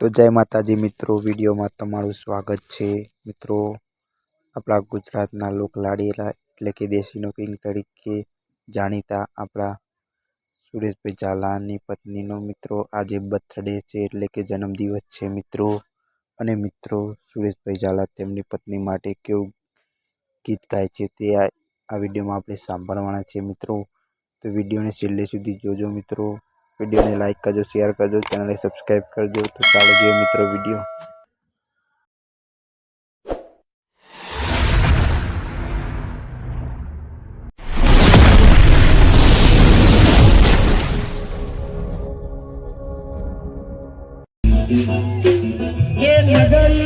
તો જય માતાજી મિત્રો, વિડીયોમાં તમારું સ્વાગત છે। મિત્રો, આપણા ગુજરાતના લોકલાડીલા એટલે કે દેશીનો કિંગ તરીકે જાણીતા આપણા સુરેશભાઈ ઝાલાની પત્નીનો મિત્રો આજે બર્થડે છે, એટલે કે જન્મદિવસ છે મિત્રો। અને મિત્રો, સુરેશભાઈ ઝાલા તેમની પત્ની માટે કેવું ગીત ગાય છે તે આ વિડીયોમાં આપણે સાંભળવાના છે મિત્રો। તો વિડીયોને છેલ્લે સુધી જોજો મિત્રો। વિડીયોને લાઈક કરજો, શેર કરજો, ચેનલને સબસ્ક્રાઈબ કરજો। તો ચાલો જોઈએ મિત્રો વિડીયો। ये नगरी